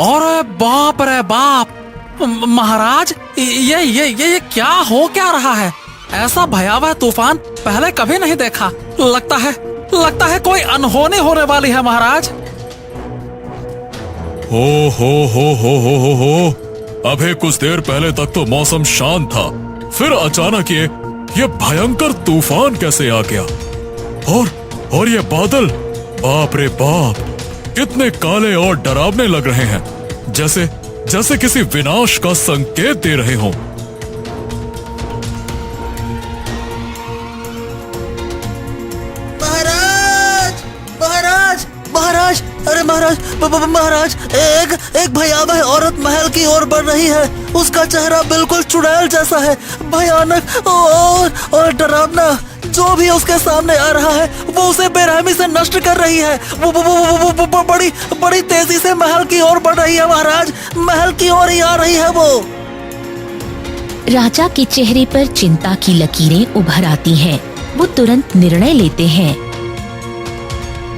और बाप रे बाप, महाराज ये क्या हो क्या रहा है? ऐसा भयावह तूफान पहले कभी नहीं देखा। लगता है कोई अनहोनी होने वाली है महाराज। हो। अभी कुछ देर पहले तक तो मौसम शांत था, फिर अचानक ये भयंकर तूफान कैसे आ गया? और ये बादल, बाप रे बाप, कितने काले और डरावने लग रहे हैं, जैसे किसी विनाश का संकेत दे रहे हों। महाराज, अरे महाराज, एक भयावह औरत महल की ओर बढ़ रही है। उसका चेहरा बिल्कुल चुड़ैल जैसा है, भयानक और डरावना। जो भी उसके सामने आ रहा है वो उसे बेरहमी से नष्ट कर रही है। वो बड़ी तेजी से महल की ओर बढ़ रही है महाराज, महल की ओर ही आ रही है वो। राजा के चेहरे पर चिंता की लकीरें उभर आती हैं। वो तुरंत निर्णय लेते हैं।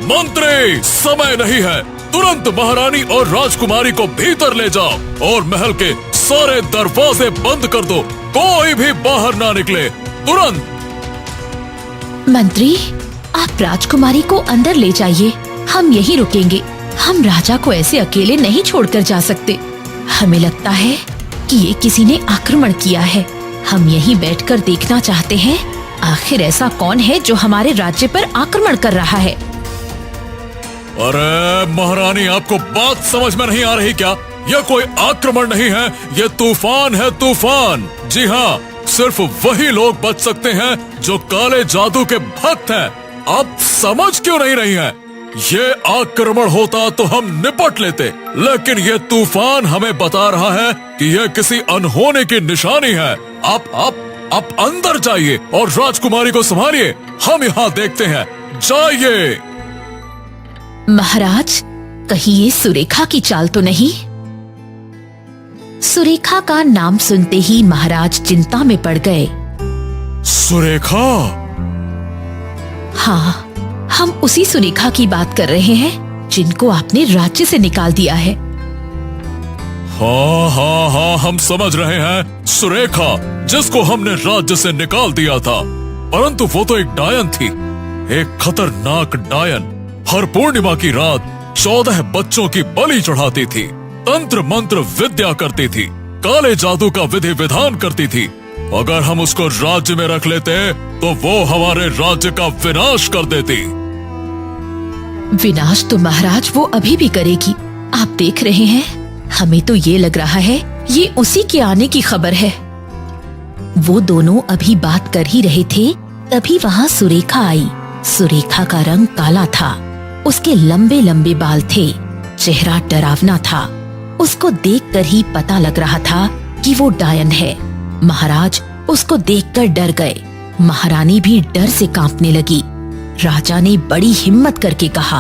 मंत्री, समय नहीं है, तुरंत महारानी और राजकुमारी को भीतर ले जाओ और महल के सारे दरवाजे बंद कर दो, कोई भी बाहर ना निकले, तुरंत। मंत्री, आप राजकुमारी को अंदर ले जाइए, हम यहीं रुकेंगे। हम राजा को ऐसे अकेले नहीं छोड़कर जा सकते। हमें लगता है कि ये किसी ने आक्रमण किया है। हम यहीं बैठकर देखना चाहते हैं, आखिर ऐसा कौन है जो हमारे राज्य पर आक्रमण कर रहा है। अरे महारानी, आपको बात समझ में नहीं आ रही क्या? यह कोई आक्रमण नहीं है, यह तूफान है, तूफान। जी हाँ, सिर्फ वही लोग बच सकते हैं जो काले जादू के भक्त हैं। आप समझ क्यों नहीं रही हैं? ये आक्रमण होता तो हम निपट लेते, लेकिन ये तूफान हमें बता रहा है कि यह किसी अनहोनी की निशानी है। आप अंदर जाइए और राजकुमारी को संभालिए, हम यहाँ देखते हैं, जाइए। महाराज, कहीं ये सुरेखा की चाल तो नहीं? सुरेखा का नाम सुनते ही महाराज चिंता में पड़ गए। सुरेखा? हाँ, हम उसी सुरेखा की बात कर रहे हैं जिनको आपने राज्य से निकाल दिया है। हाँ, हम समझ रहे हैं। सुरेखा, जिसको हमने राज्य से निकाल दिया था, परंतु वो तो एक डायन थी, एक खतरनाक डायन। हर पूर्णिमा की रात 14 बच्चों की बलि चढ़ाती थी, तंत्र मंत्र विद्या करती थी, काले जादू का विधि विधान करती थी। अगर हम उसको राज्य में रख लेते तो वो हमारे राज्य का विनाश कर देती। विनाश तो महाराज वो अभी भी करेगी, आप देख रहे हैं। हमें तो ये लग रहा है ये उसी के आने की खबर है। वो दोनों अभी बात कर ही रहे थे, तभी वहाँ सुरेखा आई। सुरेखा का रंग काला था, उसके लंबे लंबे बाल थे, चेहरा डरावना था। उसको देखकर ही पता लग रहा था कि वो डायन है। महाराज उसको देखकर डर गए। महारानी भी डर से कांपने लगी। राजा ने बड़ी हिम्मत करके कहा,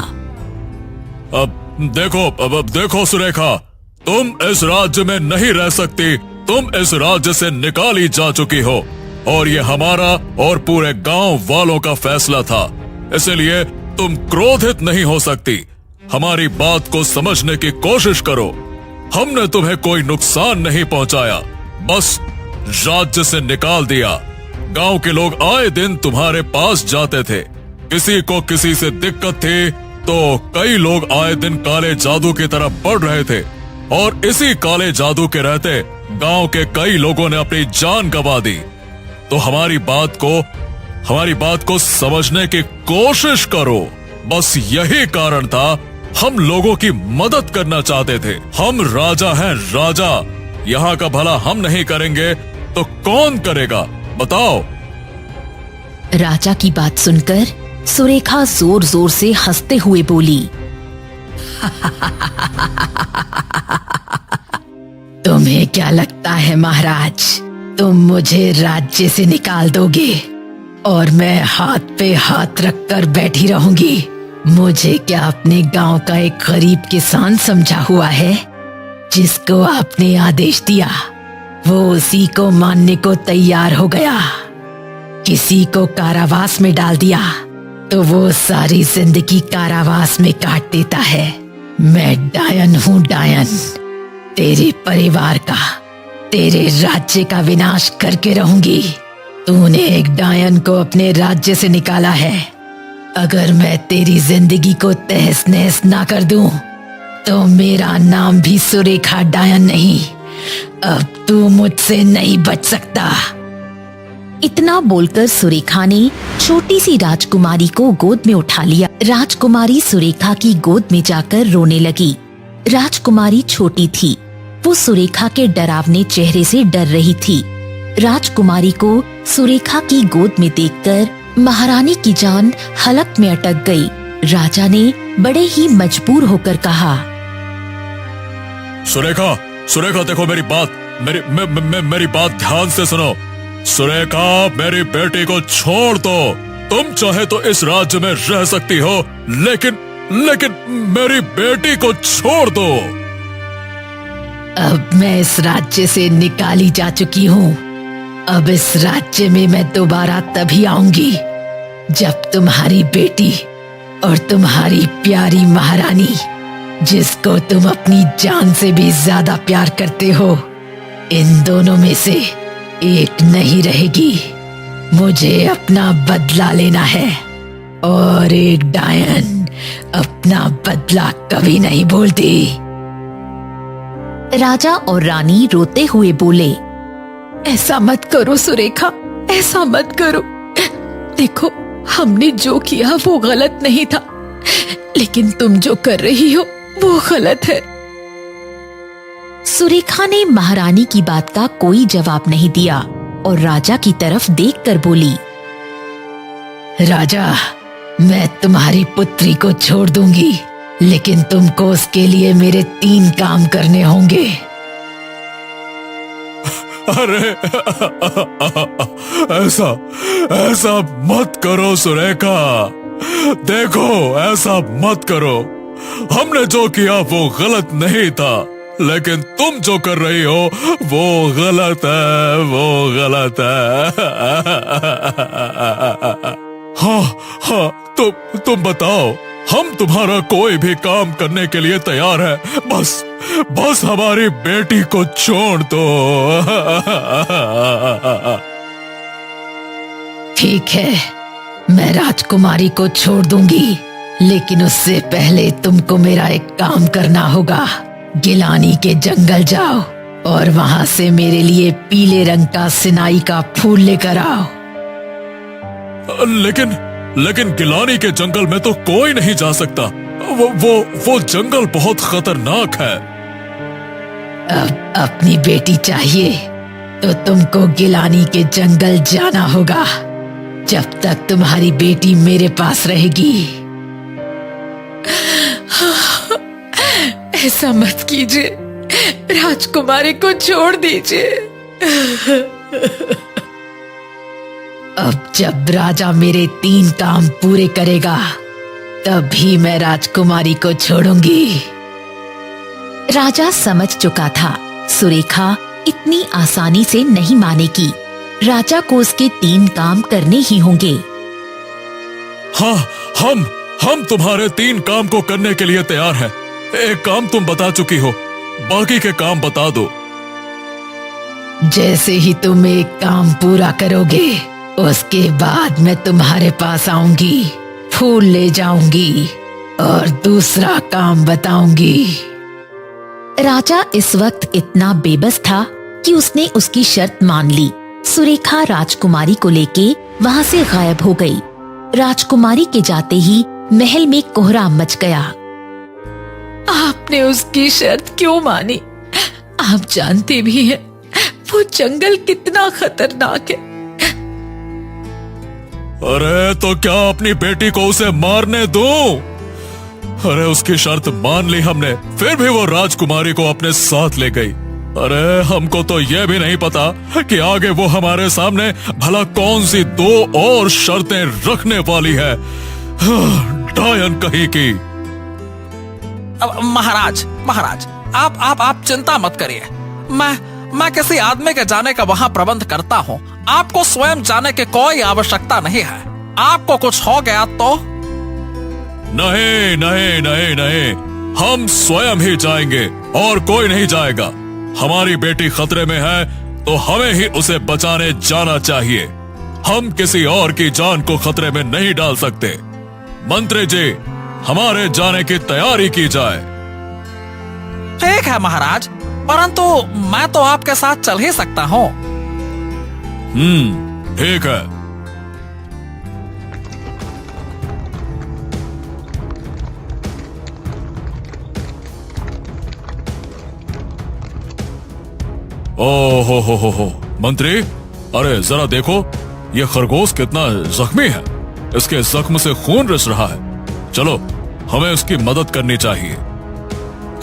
अब देखो सुरेखा, तुम इस राज्य में नहीं रह सकती। तुम इस राज्य से निकाली जा चुकी हो और ये हमारा और पूरे गांव वालों का फैसला था, इसलिए तुम क्रोधित नहीं हो सकती। हमारी बात को समझने की कोशिश करो। हमने तुम्हें कोई नुकसान नहीं पहुंचाया, बस राज्य से निकाल दिया। गांव के लोग आए दिन तुम्हारे पास जाते थे, किसी को किसी से दिक्कत थी तो कई लोग आए दिन काले जादू की तरफ बढ़ रहे थे, और इसी काले जादू के रहते गांव के कई लोगों ने अपनी जान गंवा दी। तो हमारी बात को समझने की कोशिश करो। बस यही कारण था, हम लोगों की मदद करना चाहते थे। हम राजा हैं, राजा। यहाँ का भला हम नहीं करेंगे तो कौन करेगा, बताओ। राजा की बात सुनकर सुरेखा जोर जोर से हंसते हुए बोली, तुम्हें क्या लगता है महाराज, तुम मुझे राज्य से निकाल दोगे और मैं हाथ पे हाथ रखकर बैठी रहूंगी? मुझे क्या अपने गांव का एक गरीब किसान समझा हुआ है? जिसको आपने आदेश दिया वो उसी को मानने को तैयार हो गया। किसी को कारावास में डाल दिया तो वो सारी जिंदगी कारावास में काट देता है, मैं डायन हूँ, डायन। तेरे परिवार का, तेरे राज्य का विनाश करके रहूंगी। तूने एक डायन को अपने राज्य से निकाला है। अगर मैं तेरी जिंदगी को तहस नहस ना कर दूं, तो मेरा नाम भी सुरेखा डायन नहीं। अब तू मुझसे नहीं बच सकता। इतना बोलकर सुरेखा ने छोटी सी राजकुमारी को गोद में उठा लिया। राजकुमारी सुरेखा की गोद में जाकर रोने लगी। राजकुमारी छोटी थी, वो सुरेखा के डरावने चेहरे से डर रही थी। राजकुमारी को सुरेखा की गोद में देखकर महारानी की जान हलक में अटक गई। राजा ने बड़े ही मजबूर होकर कहा, सुरेखा, सुरेखा देखो मेरी बात, मेरी बात ध्यान से सुनो। सुरेखा, मेरी बेटी को छोड़ दो। तुम चाहे तो इस राज्य में रह सकती हो, लेकिन मेरी बेटी को छोड़ दो। अब मैं इस राज्य से निकाली जा चुकी हूँ। अब इस राज्य में मैं दोबारा तभी आऊंगी जब तुम्हारी बेटी और तुम्हारी प्यारी महारानी, जिसको तुम अपनी जान से भी ज्यादा प्यार करते हो, इन दोनों में से एक नहीं रहेगी। मुझे अपना बदला लेना है, और एक डायन अपना बदला कभी नहीं भूलती। राजा और रानी रोते हुए बोले, ऐसा मत करो सुरेखा, ऐसा मत करो। देखो, हमने जो किया वो गलत नहीं था, लेकिन तुम जो कर रही हो वो गलत है। सुरेखा ने महारानी की बात का कोई जवाब नहीं दिया और राजा की तरफ देखकर बोली, राजा, मैं तुम्हारी पुत्री को छोड़ दूंगी, लेकिन तुमको उसके लिए मेरे 3 काम करने होंगे। अरे ऐसा मत करो सुरेखा। देखो, ऐसा मत करो। हमने जो किया वो गलत नहीं था, लेकिन तुम जो कर रही हो वो गलत है, वो गलत है। हाँ, तुम बताओ, हम तुम्हारा कोई भी काम करने के लिए तैयार है। बस हमारी बेटी को छोड़ दो। ठीक है, मैं राजकुमारी को छोड़ दूंगी, लेकिन उससे पहले तुमको मेरा एक काम करना होगा। गिलानी के जंगल जाओ और वहां से मेरे लिए पीले रंग का सिनाई का फूल लेकर आओ। लेकिन गिलानी के जंगल में तो कोई नहीं जा सकता। वो जंगल बहुत खतरनाक है। अब अपनी बेटी चाहिए तो तुमको गिलानी के जंगल जाना होगा, जब तक तुम्हारी बेटी मेरे पास रहेगी। ऐसा मत कीजिए, राजकुमारी को छोड़ दीजिए। अब जब राजा मेरे 3 काम पूरे करेगा, तभी मैं राजकुमारी को छोड़ूंगी। राजा समझ चुका था, सुरेखा इतनी आसानी से नहीं मानेगी। राजा को उसके 3 काम करने ही होंगे। हाँ, हम तुम्हारे 3 काम को करने के लिए तैयार हैं। एक काम तुम बता चुकी हो, बाकी के काम बता दो। जैसे ही तुम एक काम पूरा करोगे, उसके बाद मैं तुम्हारे पास आऊंगी, फूल ले जाऊंगी और दूसरा काम बताऊंगी। राजा इस वक्त इतना बेबस था कि उसने उसकी शर्त मान ली। सुरेखा राजकुमारी को लेके वहां से गायब हो गई। राजकुमारी के जाते ही महल में कोहराम मच गया। आपने उसकी शर्त क्यों मानी? आप जानते भी हैं वो जंगल कितना खतरनाक है। अरे तो क्या अपनी बेटी को उसे मारने दूं? अरे उसकी शर्त मान ली हमने, फिर भी वो राजकुमारी को अपने साथ ले गई। अरे हमको तो ये भी नहीं पता कि आगे वो हमारे सामने भला कौन सी 2 और शर्तें रखने वाली है। डायन कहीं की। महाराज, आप चिंता मत करिए। मैं किसी आदमी के जाने का वहां प्रबंध करता हूँ। आपको स्वयं जाने की कोई आवश्यकता नहीं है। आपको कुछ हो गया तो? नहीं, हम स्वयं ही जाएंगे और कोई नहीं जाएगा। हमारी बेटी खतरे में है तो हमें ही उसे बचाने जाना चाहिए। हम किसी और की जान को खतरे में नहीं डाल सकते। मंत्री जी, हमारे जाने की तैयारी की जाए। ठीक है महाराज, परंतु मैं तो आपके साथ चल ही सकता हूँ। ठीक है। ओ हो, मंत्री, अरे जरा देखो, ये खरगोश कितना जख्मी है। इसके जख्म से खून रिस रहा है। चलो, हमें उसकी मदद करनी चाहिए।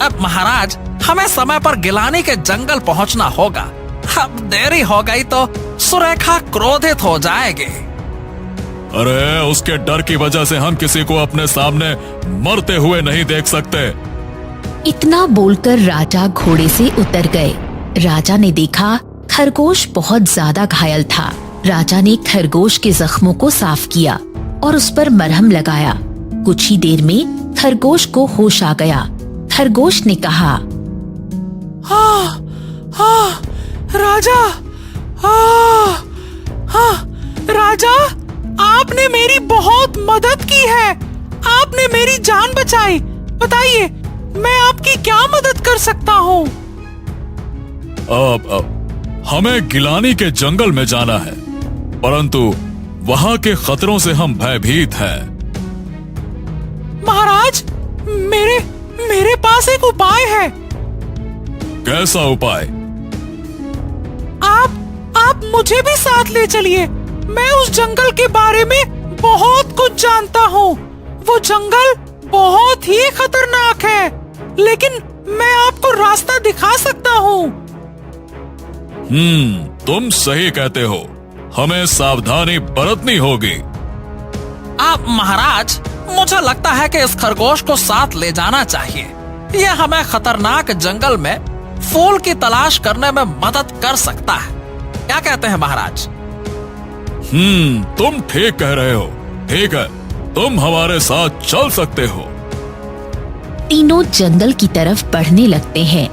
अब महाराज, हमें समय पर गिलानी के जंगल पहुंचना होगा। अब देरी हो गई तो सुरेखा क्रोधित हो जाएगी। अरे उसके डर की वजह से हम किसी को अपने सामने मरते हुए नहीं देख सकते। इतना बोलकर राजा घोड़े से उतर गए। राजा ने देखा खरगोश बहुत ज्यादा घायल था। राजा ने खरगोश के जख्मों को साफ किया और उस पर मरहम लगाया। कुछ ही देर में खरगोश को होश आ गया। खरगोश ने कहा, हाँ, राजा, हाँ, राजा, आपने मेरी बहुत मदद की है। आपने मेरी जान बचाई। बताइए, मैं आपकी क्या मदद कर सकता हूँ? हमें गिलानी के जंगल में जाना है, परंतु वहाँ के खतरों से हम भयभीत हैं। महाराज, मेरे पास एक उपाय है। कैसा उपाय? आप मुझे भी साथ ले चलिए। मैं उस जंगल के बारे में बहुत कुछ जानता हूँ। वो जंगल बहुत ही खतरनाक है, लेकिन मैं आपको रास्ता दिखा सकता हूँ। तुम सही कहते हो। हमें सावधानी बरतनी होगी। आप महाराज, मुझे लगता है कि इस खरगोश को साथ ले जाना चाहिए। यह हमें खतरनाक जंगल में फूल की तलाश करने में मदद कर सकता है। क्या कहते हैं महाराज? तुम ठीक कह रहे हो। ठीक है, तुम हमारे साथ चल सकते हो। तीनों जंगल की तरफ बढ़ने लगते हैं,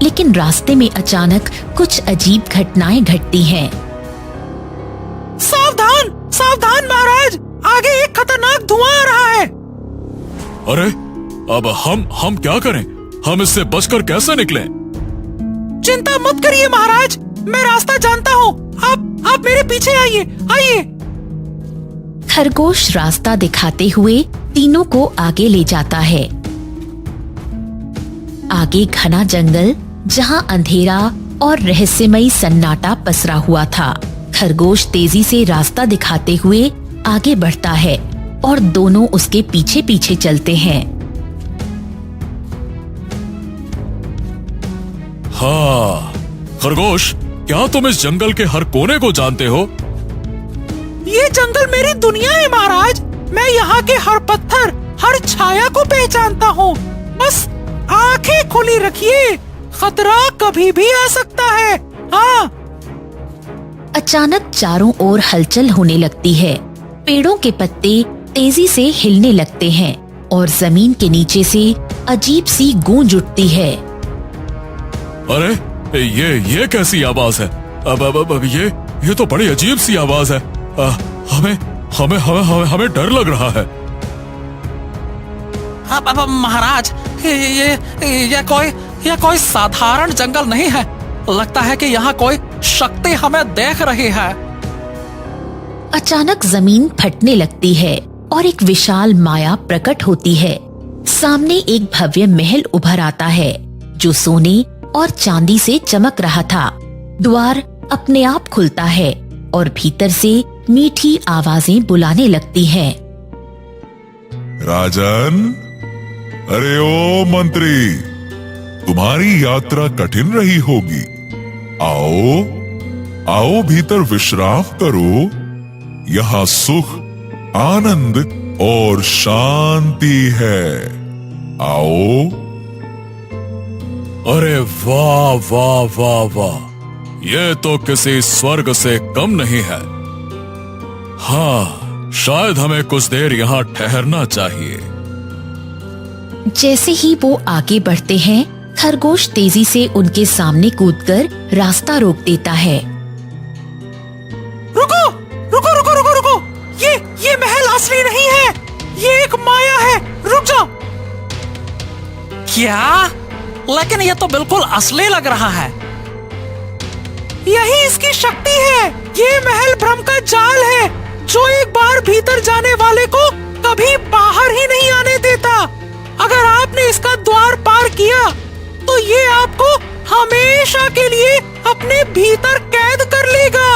लेकिन रास्ते में अचानक कुछ अजीब घटनाएं घटती हैं। सावधान, सावधान महाराज, आगे एक खतरनाक धुआं आ रहा है। अरे, अब हम क्या करें? हम इससे बचकर कैसे निकलें? चिंता मत करिए महाराज, मैं रास्ता जानता हूँ। आप मेरे पीछे आइए, आइए। खरगोश रास्ता दिखाते हुए तीनों को आगे ले जाता है। आगे घना जंगल, जहाँ अंधेरा और रहस्यमयी सन्नाटा पसरा हुआ था। खरगोश तेजी से रास्ता दिखाते हुए आगे बढ़ता है और दोनों उसके पीछे पीछे चलते हैं। हाँ, खरगोश, क्या तुम इस जंगल के हर कोने को जानते हो? ये जंगल मेरी दुनिया है महाराज। मैं यहाँ के हर पत्थर, हर छाया को पहचानता हूँ। बस आंखें खुली रखिए, खतरा कभी भी आ सकता है। हाँ। अचानक चारों ओर हलचल होने लगती है। पेड़ों के पत्ते तेजी से हिलने लगते हैं और जमीन के नीचे से अजीब सी गूंज उठती है। अरे, ये कैसी आवाज है? अब ये तो बड़ी अजीब सी आवाज है। हमें डर लग रहा है। अब महाराज, ये कोई साधारण जंगल नहीं है। लगता है कि यहाँ कोई शक्ति हमें देख रही है। अचानक जमीन फटने लगती है और एक विशाल माया प्रकट होती है। सामने एक भव्य महल उभर आता है जो सोने और चांदी से चमक रहा था। द्वार अपने आप खुलता है और भीतर से मीठी आवाजें बुलाने लगती हैं। राजन, अरे ओ मंत्री, तुम्हारी यात्रा कठिन रही होगी। आओ भीतर विश्राम करो। यहाँ सुख, आनंद और शांति है। आओ। अरे वाह वाह वाह वाह, ये तो किसी स्वर्ग से कम नहीं है। हाँ, शायद हमें कुछ देर यहाँ ठहरना चाहिए। जैसे ही वो आगे बढ़ते हैं, खरगोश तेजी से उनके सामने कूदकर रास्ता रोक देता है। रुको रुको रुको रुको रुको, ये महल असली नहीं है, ये एक माया है, रुक जाओ। क्या? लेकिन ये तो बिल्कुल असली लग रहा है। यही इसकी शक्ति है। ये महल भ्रम का जाल है जो एक बार भीतर जाने वाले को कभी बाहर ही नहीं आने देता। अगर आपने इसका द्वार पार किया तो ये आपको हमेशा के लिए अपने भीतर कैद कर लेगा।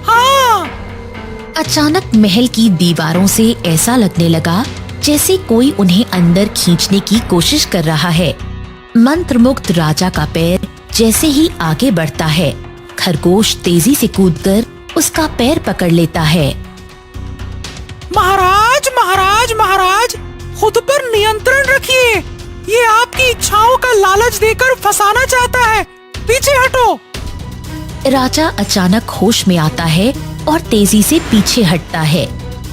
हाँ। अचानक महल की दीवारों से ऐसा लगने लगा जैसे कोई उन्हें अंदर खींचने की कोशिश कर रहा है। मंत्रमुग्ध राजा का पैर जैसे ही आगे बढ़ता है, खरगोश तेजी से कूदकर उसका पैर पकड़ लेता है। महाराज महाराज महाराज, खुद पर नियंत्रण रखिए। ये आपकी इच्छाओं का लालच देकर फंसाना चाहता है, पीछे हटो। राजा अचानक होश में आता है और तेजी से पीछे हटता है।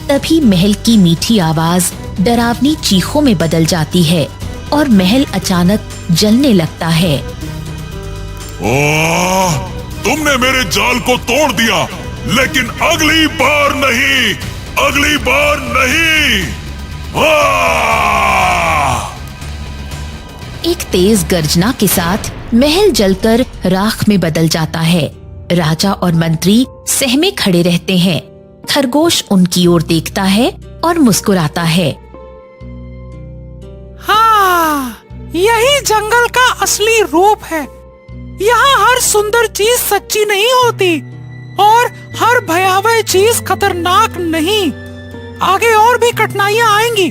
तभी महल की मीठी आवाज डरावनी चीखों में बदल जाती है और महल अचानक जलने लगता है। ओह, तुमने मेरे जाल को तोड़ दिया, लेकिन अगली बार नहीं, अगली बार नहीं। एक तेज गर्जना के साथ महल जलकर राख में बदल जाता है। राजा और मंत्री सहमे खड़े रहते हैं। खरगोश उनकी ओर देखता है और मुस्कुराता है। हाँ, यही जंगल का असली रूप है। यहाँ हर सुंदर चीज सच्ची नहीं होती और हर भयावह चीज खतरनाक नहीं। आगे और भी कठिनाइयाँ आएंगी,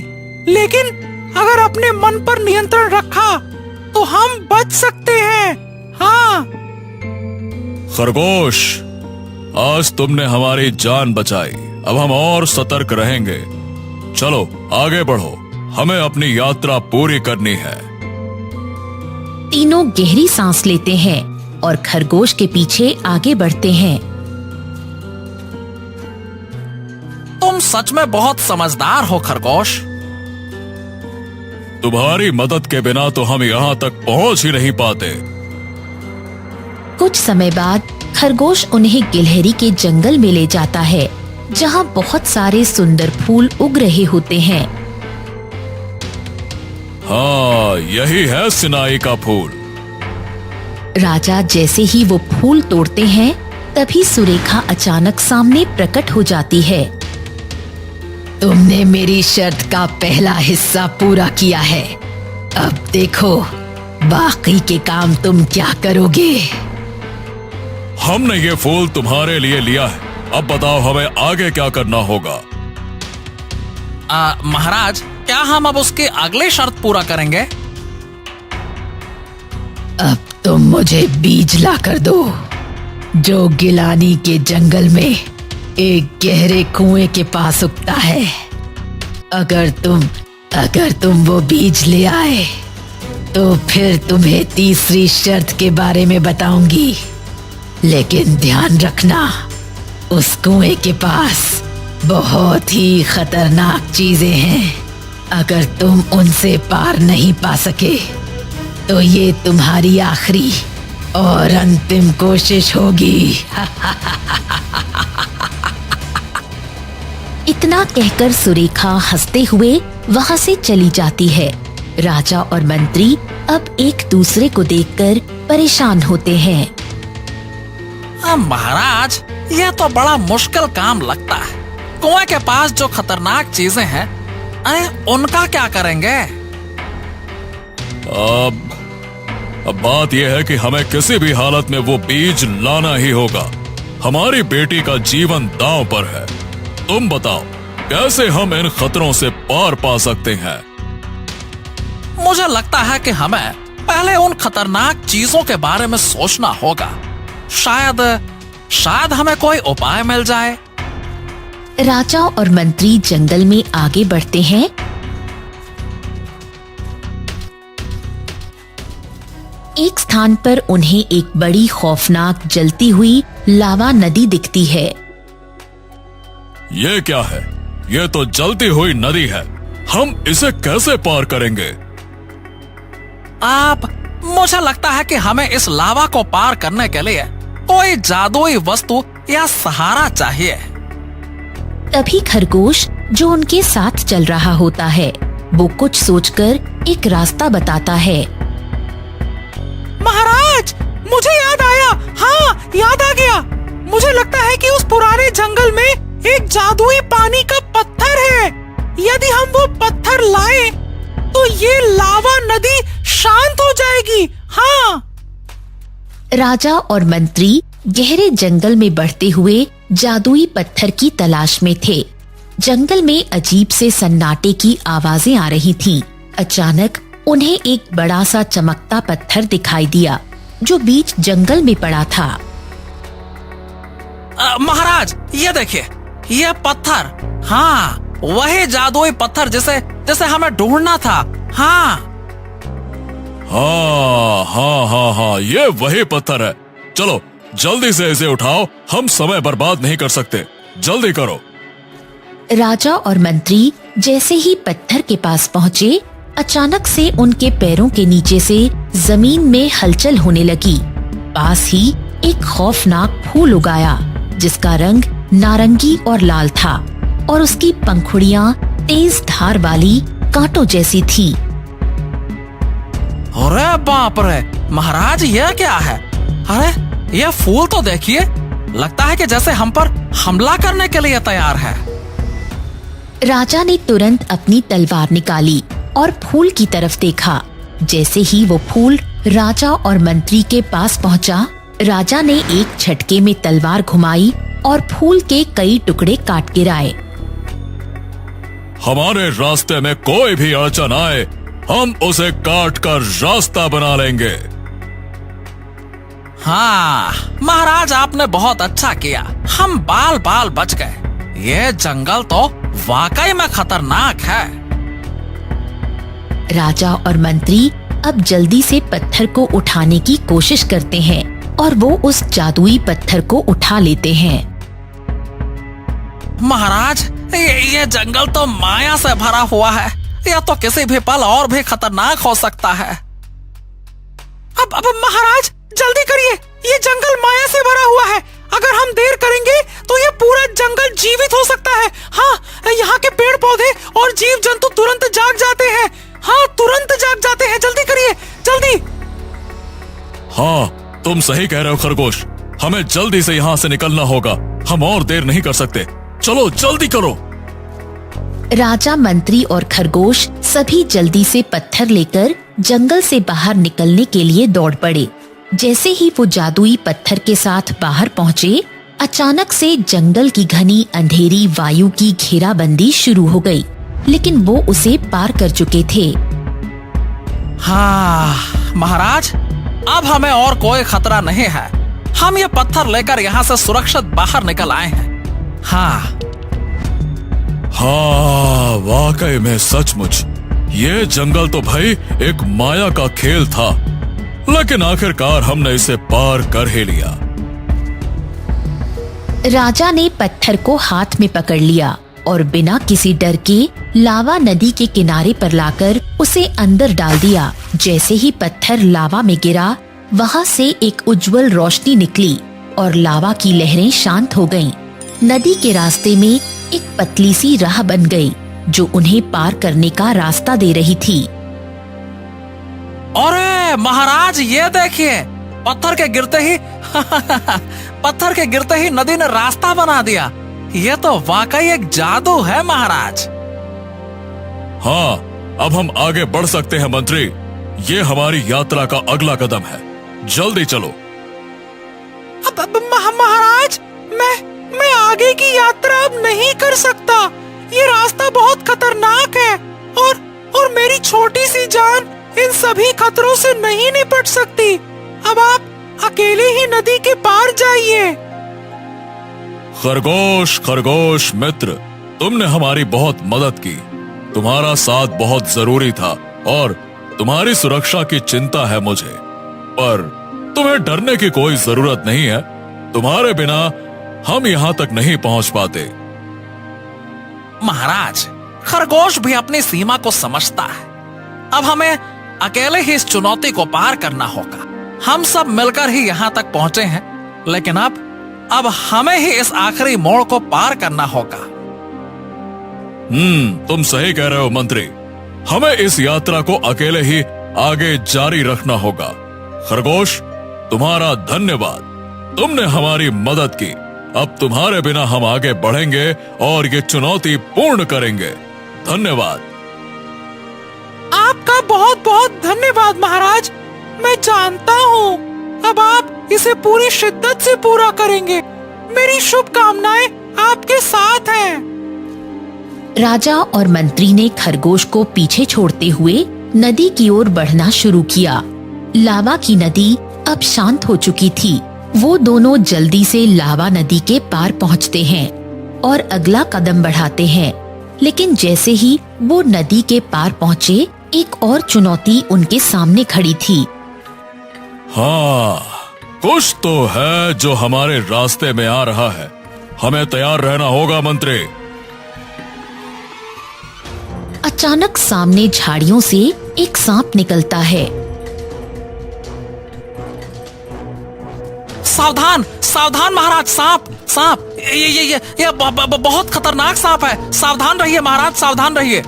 लेकिन अगर अपने मन पर नियंत्रण रखा तो हम बच सकते हैं। हाँ। खरगोश, आज तुमने हमारी जान बचाई। अब हम और सतर्क रहेंगे। चलो आगे बढ़ो, हमें अपनी यात्रा पूरी करनी है। तीनों गहरी सांस लेते हैं और खरगोश के पीछे आगे बढ़ते हैं। तुम सच में बहुत समझदार हो खरगोश। तुम्हारी मदद के बिना तो हम यहाँ तक पहुँच ही नहीं पाते। कुछ समय बाद खरगोश उन्हें गिलहरी के जंगल में ले जाता है, जहाँ बहुत सारे सुंदर फूल उग रहे होते हैं। हाँ, यही है सिनाई का फूल। राजा जैसे ही वो फूल तोड़ते हैं, तभी सुरेखा अचानक सामने प्रकट हो जाती है। तुमने मेरी शर्त का पहला हिस्सा पूरा किया है। अब देखो बाकी के काम तुम क्या करोगे। हमने ये फूल तुम्हारे लिए लिया है, अब बताओ हमें आगे क्या करना होगा। महाराज, क्या हम अब उसकी अगली शर्त पूरा करेंगे? अब तुम मुझे बीज ला कर दो, जो गिलानी के जंगल में एक गहरे कुएं के पास उगता है। अगर तुम वो बीज ले आए तो फिर तुम्हें तीसरी शर्त के बारे में बताऊंगी। लेकिन ध्यान रखना, उस कुएं के पास बहुत ही खतरनाक चीजें हैं। अगर तुम उनसे पार नहीं पा सके तो ये तुम्हारी आखिरी और अंतिम कोशिश होगी। इतना कहकर सुरेखा हंसते हुए वहाँ से चली जाती है। राजा और मंत्री अब एक दूसरे को देखकर परेशान होते हैं। महाराज, यह तो बड़ा मुश्किल काम लगता है। कुएं के पास जो खतरनाक चीजें हैं, उनका क्या करेंगे? अब बात यह है कि हमें किसी भी हालत में वो बीज लाना ही होगा। हमारी बेटी का जीवन दांव पर है। तुम बताओ कैसे हम इन खतरों से पार पा सकते हैं? मुझे लगता है कि हमें पहले उन खतरनाक चीजों के बारे में सोचना होगा। शायद हमें कोई उपाय मिल जाए। राजा और मंत्री जंगल में आगे बढ़ते हैं। एक स्थान पर उन्हें एक बड़ी खौफनाक जलती हुई लावा नदी दिखती है। ये क्या है? ये तो जलती हुई नदी है, हम इसे कैसे पार करेंगे? आप, मुझे लगता है कि हमें इस लावा को पार करने के लिए कोई जादुई वस्तु या सहारा चाहिए। तभी खरगोश जो उनके साथ चल रहा होता है वो कुछ सोचकर एक रास्ता बताता है। महाराज, मुझे याद आया। हाँ, याद आ गया। मुझे लगता है कि उस पुराने जंगल में एक जादुई पानी का पत्थर है। यदि हम वो पत्थर लाएं, तो ये लावा नदी शांत हो जाएगी। हाँ। राजा और मंत्री गहरे जंगल में बढ़ते हुए जादुई पत्थर की तलाश में थे। जंगल में अजीब से सन्नाटे की आवाजें आ रही थीं। अचानक उन्हें एक बड़ा सा चमकता पत्थर दिखाई दिया जो बीच जंगल में पड़ा था। महाराज, ये देखिए, ये पत्थर। हाँ, वही जादुई पत्थर जिसे हमें ढूंढना था। हाँ हाँ हाँ हाँ हाँ, ये वही पत्थर है। चलो जल्दी से इसे उठाओ, हम समय बर्बाद नहीं कर सकते, जल्दी करो। राजा और मंत्री जैसे ही पत्थर के पास पहुँचे, अचानक से उनके पैरों के नीचे से जमीन में हलचल होने लगी। पास ही एक खौफनाक फूल उगाया जिसका रंग नारंगी और लाल था और उसकी पंखुड़ियां तेज धार वाली कांटों जैसी थी। अरे बाप रे महाराज, ये क्या है? अरे ये फूल तो देखिए, लगता है कि जैसे हम पर हमला करने के लिए तैयार है। राजा ने तुरंत अपनी तलवार निकाली और फूल की तरफ देखा। जैसे ही वो फूल राजा और मंत्री के पास पहुंचा, राजा ने एक झटके में तलवार घुमाई और फूल के कई टुकड़े काट गिराए। हमारे रास्ते में कोई भी अड़चन आए, हम उसे काट कर रास्ता बना लेंगे। हाँ महाराज, आपने बहुत अच्छा किया, हम बाल बाल बच गए। ये जंगल तो वाकई में खतरनाक है। राजा और मंत्री अब जल्दी से पत्थर को उठाने की कोशिश करते हैं और वो उस जादुई पत्थर को उठा लेते हैं। महाराज, ये जंगल तो माया से भरा हुआ है। यह तो किसी भी पल और भी खतरनाक हो सकता है। अब महाराज जल्दी करिए, ये जंगल माया से भरा हुआ है। अगर हम देर करेंगे तो ये पूरा जंगल जीवित हो सकता है। हाँ, यहाँ के पेड़ पौधे और जीव जंतु तुरंत जाग जाते हैं। हाँ, तुरंत जाग जाते हैं। जल्दी करिए, जल्दी। हाँ, तुम सही कह रहे हो खरगोश, हमें जल्दी से यहाँ से निकलना होगा। हम और देर नहीं कर सकते, चलो जल्दी करो। राजा, मंत्री और खरगोश सभी जल्दी से पत्थर लेकर जंगल से बाहर निकलने के लिए दौड़ पड़े। जैसे ही वो जादुई पत्थर के साथ बाहर पहुँचे, अचानक से जंगल की घनी अंधेरी वायु की घेराबंदी शुरू हो गई, लेकिन वो उसे पार कर चुके थे। हाँ महाराज, अब हमें और कोई खतरा नहीं है। हम ये पत्थर लेकर यहाँ से सुरक्षित बाहर निकल आए हैं। हाँ हाँ, वाकई में सचमुच ये जंगल तो भाई एक माया का खेल था, लेकिन आखिरकार हमने इसे पार कर ही लिया। राजा ने पत्थर को हाथ में पकड़ लिया और बिना किसी डर के लावा नदी के किनारे पर लाकर उसे अंदर डाल दिया। जैसे ही पत्थर लावा में गिरा, वहाँ से एक उज्जवल रोशनी निकली और लावा की लहरें शांत हो गईं। नदी के रास्ते में एक पतली सी राह बन गई जो उन्हें पार करने का रास्ता दे रही थी। अरे महाराज, ये देखिए, पत्थर के गिरते ही नदी ने रास्ता बना दिया। ये तो वाकई एक जादू है महाराज। हाँ, अब हम आगे बढ़ सकते हैं मंत्री। ये हमारी यात्रा का अगला कदम है, जल्दी चलो। अब महाराज, मैं आगे की यात्रा अब नहीं कर सकता। ये रास्ता बहुत खतरनाक है और मेरी छोटी सी जान इन सभी खतरों से नहीं निपट सकती। अब आप अकेले ही नदी के पार जाइए। खरगोश मित्र, तुमने हमारी बहुत मदद की। तुम्हारा साथ बहुत जरूरी था और तुम्हारी सुरक्षा की चिंता है मुझे, पर तुम्हें डरने की कोई जरूरत नहीं है। तुम्हारे बिना हम यहाँ तक नहीं पहुँच पाते। महाराज, खरगोश भी अपनी सीमा को समझता है। अब हमें अकेले ही इस चुनौती को पार करना होगा। हम सब मिलकर ही यहाँ तक पहुंचे हैं, लेकिन अब हमें ही इस आखिरी मोड़ को पार करना होगा। तुम सही कह रहे हो मंत्री। हमें इस यात्रा को अकेले ही आगे जारी रखना होगा। खरगोश, तुम्हारा धन्यवाद। तुमने हमारी मदद की। अब तुम्हारे बिना हम आगे बढ़ेंगे और ये चुनौती पूर्ण करेंगे। धन्यवाद। आपका बहुत बहुत धन्यवाद महाराज। मैं जानता हूँ अब आप इसे पूरी शिद्दत से पूरा करेंगे। मेरी शुभकामनाएं आपके साथ हैं। राजा और मंत्री ने खरगोश को पीछे छोड़ते हुए नदी की ओर बढ़ना शुरू किया। लावा की नदी अब शांत हो चुकी थी। वो दोनों जल्दी से लावा नदी के पार पहुंचते हैं और अगला कदम बढ़ाते हैं, लेकिन जैसे ही वो नदी के पार पहुंचे, एक और चुनौती उनके सामने खड़ी थी। हाँ, कुछ तो है जो हमारे रास्ते में आ रहा है। हमें तैयार रहना होगा मंत्री। अचानक सामने झाड़ियों से एक सांप निकलता है। सावधान सावधान महाराज, सांप सांप, ये बहुत खतरनाक सांप है। सावधान रहिए महाराज, सावधान रहिए।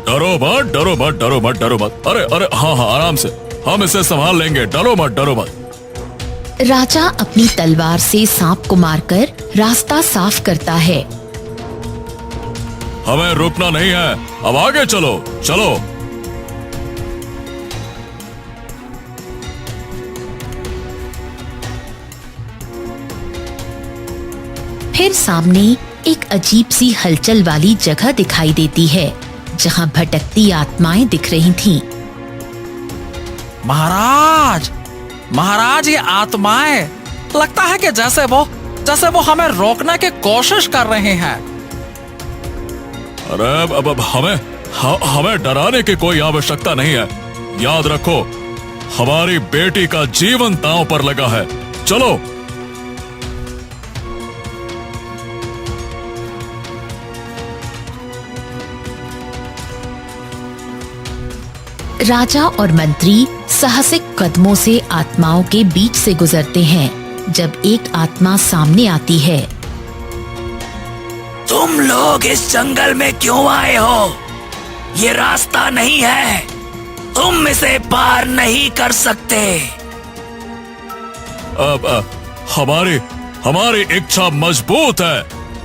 डरो मत, डरो मत, डरो मत, डरो मत। अरे अरे, हाँ हाँ, आराम से, हम इसे संभाल लेंगे। डरो मत, डरो मत। राजा अपनी तलवार से सांप को मारकर रास्ता साफ करता है। हमें रुकना नहीं है, अब आगे चलो, चलो। फिर सामने एक अजीब सी हलचल वाली जगह दिखाई देती है, जहाँ भटकती आत्माएं दिख रही थीं। महाराज महाराज, ये आत्माएं लगता है कि जैसे वो हमें रोकने की कोशिश कर रहे हैं। अरे अब हमें डराने की कोई आवश्यकता नहीं है। याद रखो, हमारी बेटी का जीवन दांव पर लगा है। चलो। राजा और मंत्री साहसिक कदमों से आत्माओं के बीच से गुजरते हैं। जब एक आत्मा सामने आती है। तुम लोग इस जंगल में क्यों आए हो? ये रास्ता नहीं है, तुम इसे पार नहीं कर सकते। अब हमारी इच्छा मजबूत है।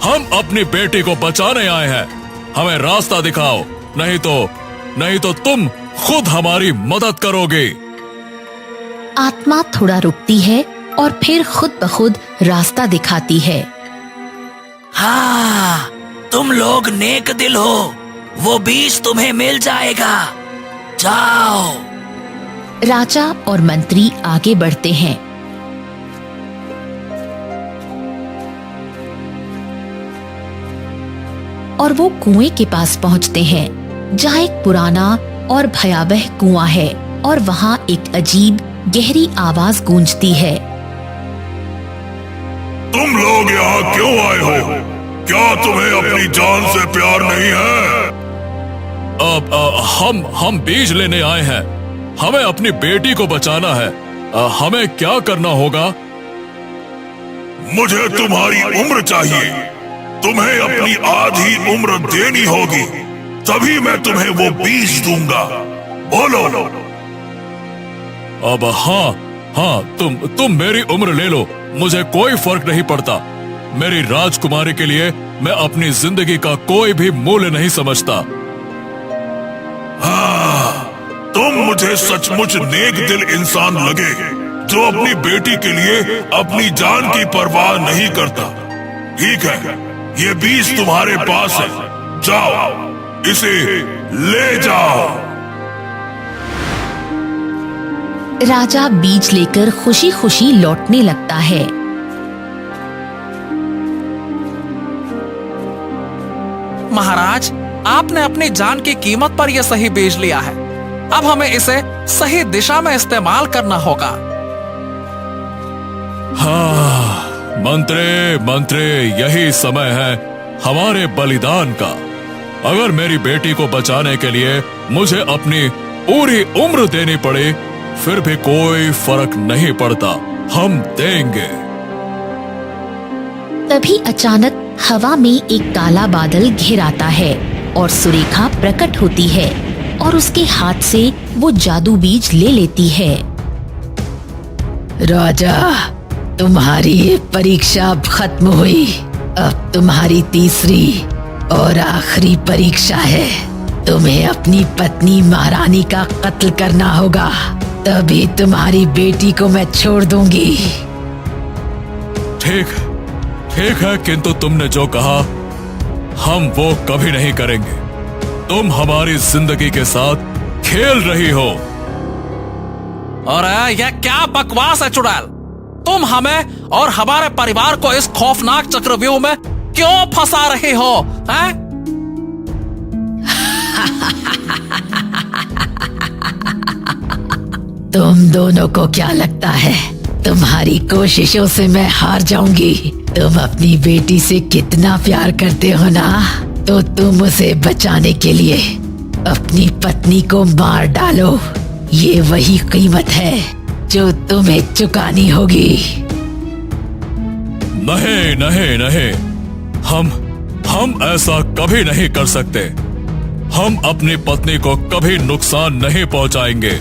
हम अपनी बेटी को बचाने आए हैं। हमें रास्ता दिखाओ, नहीं तो तुम खुद हमारी मदद करोगे। आत्मा थोड़ा रुकती है और फिर खुद ब खुद रास्ता दिखाती है। हाँ, तुम लोग नेक दिल हो, वो बीज तुम्हें मिल जाएगा। जाओ। राजा और मंत्री आगे बढ़ते हैं। और वो कुएं के पास पहुंचते हैं, जहाँ एक पुराना और भयावह कुआं है और वहाँ एक अजीब गहरी आवाज गूंजती है। तुम लोग यहाँ क्यों आए हो? क्या तुम्हें अपनी जान से प्यार नहीं है? हम बीज लेने आए हैं। हमें अपनी बेटी को बचाना है। हमें क्या करना होगा? मुझे तुम्हारी उम्र चाहिए। तुम्हें अपनी आधी उम्र देनी होगी, तभी मैं तुम्हें वो बीज दूंगा। बोलो। अब हाँ, तुम मेरी उम्र ले लो, मुझे कोई फर्क नहीं पड़ता। मेरी राजकुमारी के लिए मैं अपनी जिंदगी का कोई भी मूल्य नहीं समझता। हाँ, तुम मुझे सचमुच नेक दिल इंसान लगे, जो अपनी बेटी के लिए अपनी जान की परवाह नहीं करता। ठीक है, ये बीज तुम्हारे पास है। जाओ, इसे ले जाओ। राजा बीज लेकर खुशी खुशी लौटने लगता है। महाराज, आपने अपनी जान की कीमत पर यह सही बीज लिया है। अब हमें इसे सही दिशा में इस्तेमाल करना होगा। हाँ, मंत्री, यही समय है हमारे बलिदान का। अगर मेरी बेटी को बचाने के लिए मुझे अपनी पूरी उम्र देनी पड़े, फिर भी कोई फर्क नहीं पड़ता, हम देंगे। तभी अचानक हवा में एक काला बादल घिर आता है और सुरेखा प्रकट होती है और उसके हाथ से वो जादू बीज ले लेती है। राजा, तुम्हारी परीक्षा अब खत्म हुई। अब तुम्हारी तीसरी और आखिरी परीक्षा है। तुम्हें अपनी पत्नी महारानी का कत्ल करना होगा, तभी तुम्हारी बेटी को मैं छोड़ दूंगी। ठीक है, किंतु तुमने जो कहा हम वो कभी नहीं करेंगे। तुम हमारी जिंदगी के साथ खेल रही हो। और यह क्या बकवास है चुड़ैल? तुम हमें और हमारे परिवार को इस खौफनाक चक्रव्यूह में क्यों फंसा रहे हो? हैं? तुम दोनों को क्या लगता है तुम्हारी कोशिशों से मैं हार जाऊंगी? तुम अपनी बेटी से कितना प्यार करते हो ना, तो तुम उसे बचाने के लिए अपनी पत्नी को मार डालो। ये वही कीमत है जो तुम्हें चुकानी होगी। नहीं, हम ऐसा कभी नहीं कर सकते। हम अपनी पत्नी को कभी नुकसान नहीं पहुंचाएंगे।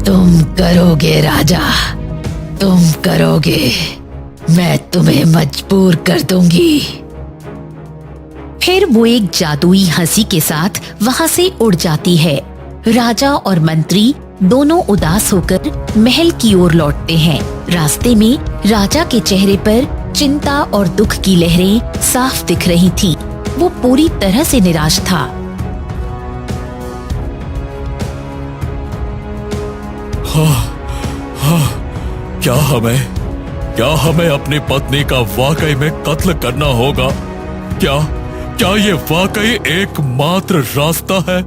तुम करोगे राजा, तुम करोगे। मैं तुम्हें मजबूर कर दूंगी। फिर वो एक जादुई हंसी के साथ वहाँ से उड़ जाती है। राजा और मंत्री दोनों उदास होकर महल की ओर लौटते हैं। रास्ते में राजा के चेहरे पर चिंता और दुख की लहरें साफ दिख रही थीं। वो पूरी तरह से निराश था। क्या हमें अपनी पत्नी का वाकई में कत्ल करना होगा? क्या ये वाकई एकमात्र रास्ता है?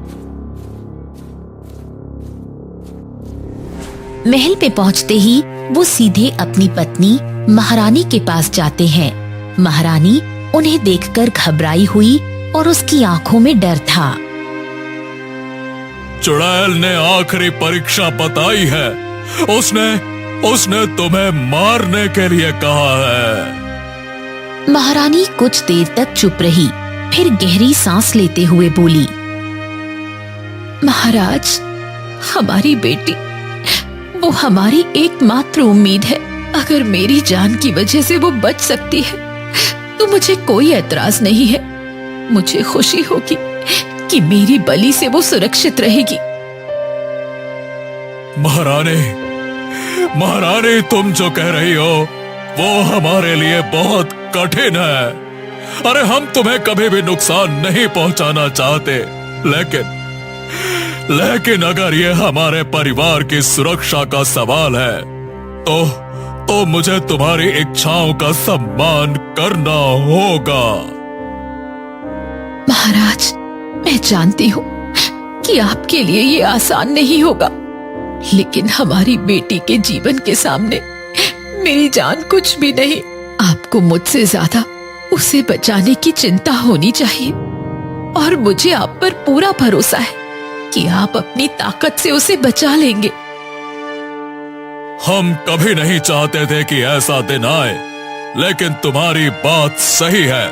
महल पे पहुंचते ही वो सीधे अपनी पत्नी महारानी के पास जाते हैं। महारानी उन्हें देखकर घबराई हुई और उसकी आंखों में डर था। चुड़ैल ने आखिरी परीक्षा बताई है। उसने तुम्हें मारने के लिए कहा है। महारानी कुछ देर तक चुप रही, फिर गहरी सांस लेते हुए बोली, महाराज, हमारी बेटी वो हमारी एकमात्र उम्मीद है। अगर मेरी जान की वजह से वो बच सकती है तो मुझे कोई ऐतराज नहीं है। मुझे खुशी होगी कि मेरी बलि से वो सुरक्षित रहेगी। महारानी, तुम जो कह रही हो वो हमारे लिए बहुत कठिन है। अरे हम तुम्हें कभी भी नुकसान नहीं पहुंचाना चाहते, लेकिन अगर ये हमारे परिवार की सुरक्षा का सवाल है तो मुझे तुम्हारी इच्छाओं का सम्मान करना होगा। महाराज, मैं जानती हूँ कि आपके लिए ये आसान नहीं होगा, लेकिन हमारी बेटी के जीवन के सामने मेरी जान कुछ भी नहीं। आपको मुझसे ज्यादा उसे बचाने की चिंता होनी चाहिए और मुझे आप पर पूरा भरोसा है कि आप अपनी ताकत से उसे बचा लेंगे। हम कभी नहीं चाहते थे कि ऐसा दिन आए, लेकिन तुम्हारी बात सही है।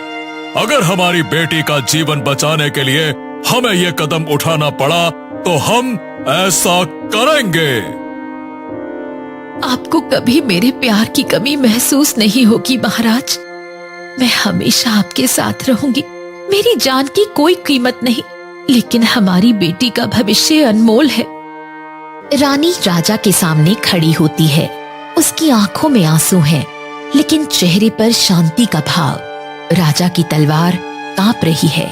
अगर हमारी बेटी का जीवन बचाने के लिए हमें ये कदम उठाना पड़ा तो हम ऐसा करेंगे। आपको कभी मेरे प्यार की कमी महसूस नहीं होगी महाराज। मैं हमेशा आपके साथ रहूंगी। मेरी जान की कोई कीमत नहीं, लेकिन हमारी बेटी का भविष्य अनमोल है। रानी राजा के सामने खड़ी होती है। उसकी आंखों में आंसू हैं, लेकिन चेहरे पर शांति का भाव। राजा की तलवार कांप रही है।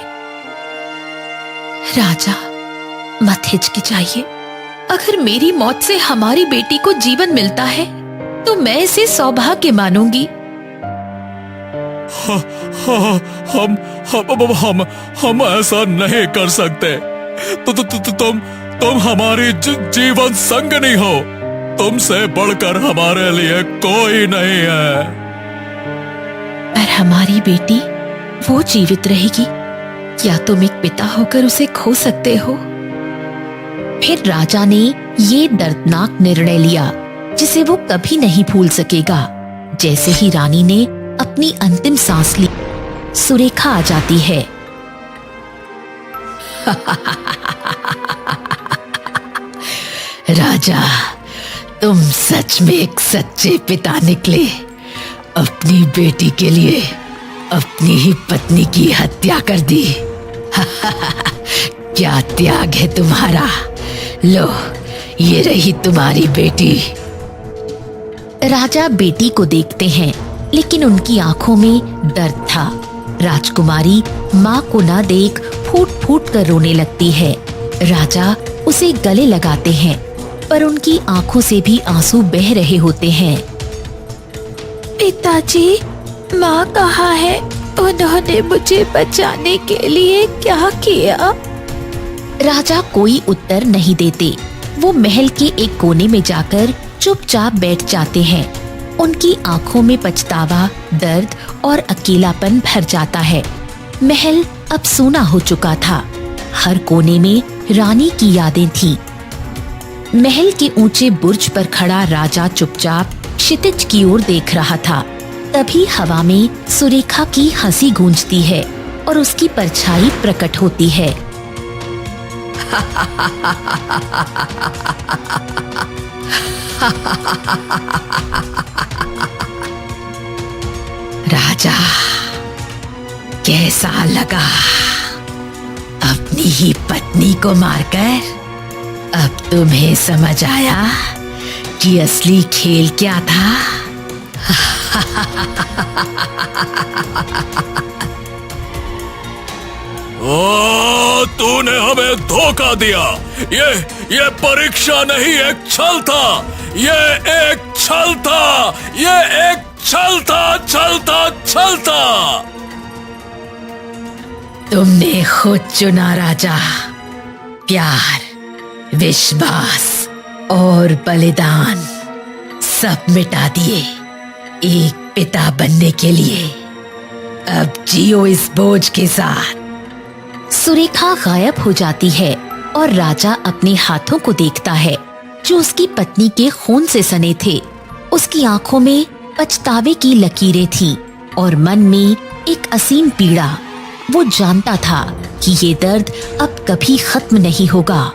राजा, मत हिचकिचाइए। अगर मेरी मौत से हमारी बेटी को जीवन मिलता है तो मैं इसे सौभाग्य मानूंगी। हम ऐसा नहीं कर सकते। तुम हमारी जीवन संगनी हो। तुमसे बढ़कर हमारे लिए कोई नहीं है। पर हमारी बेटी वो जीवित रहेगी, क्या तुम एक पिता होकर उसे खो सकते हो? फिर राजा ने ये दर्दनाक निर्णय लिया जिसे वो कभी नहीं भूल सकेगा। जैसे ही रानी ने अपनी अंतिम सांस ली, सुरेखा आ जाती है। राजा, तुम सच में एक सच्चे पिता निकले। अपनी बेटी के लिए अपनी ही पत्नी की हत्या कर दी। क्या त्याग है तुम्हारा। लो, ये रही तुम्हारी बेटी। राजा बेटी को देखते हैं, लेकिन उनकी आंखों में दर्द था। राजकुमारी माँ को न देख फूट फूट कर रोने लगती है। राजा उसे गले लगाते हैं, पर उनकी आंखों से भी आंसू बह रहे होते हैं। पिताजी, माँ कहाँ है? उन्होंने मुझे बचाने के लिए क्या किया? राजा कोई उत्तर नहीं देते। वो महल के एक कोने में जाकर चुपचाप बैठ जाते हैं। उनकी आंखों में पछतावा, दर्द और अकेलापन भर जाता है। महल अब सूना हो चुका था। हर कोने में रानी की यादें थीं। महल के ऊंचे बुर्ज पर खड़ा राजा चुपचाप क्षितिज की ओर देख रहा था। तभी हवा में सुरेखा की हंसी गूंजती है और उसकी परछाई प्रकट होती है। राजा, कैसा लगा अपनी ही पत्नी को मारकर? अब तुम्हें समझ आया कि असली खेल क्या था? ओ, तूने हमें धोखा दिया। ये परीक्षा नहीं, एक छल था। ये एक छल था। ये एक छल था, छल था, छल था। तुमने खुद चुना राजा। प्यार, विश्वास और बलिदान सब मिटा दिए एक पिता बनने के लिए। अब जियो इस बोझ के साथ। सुरेखा गायब हो जाती है और राजा अपने हाथों को देखता है जो उसकी पत्नी के खून से सने थे। उसकी आंखों में पछतावे की लकीरें थीं और मन में एक असीम पीड़ा। वो जानता था कि ये दर्द अब कभी खत्म नहीं होगा।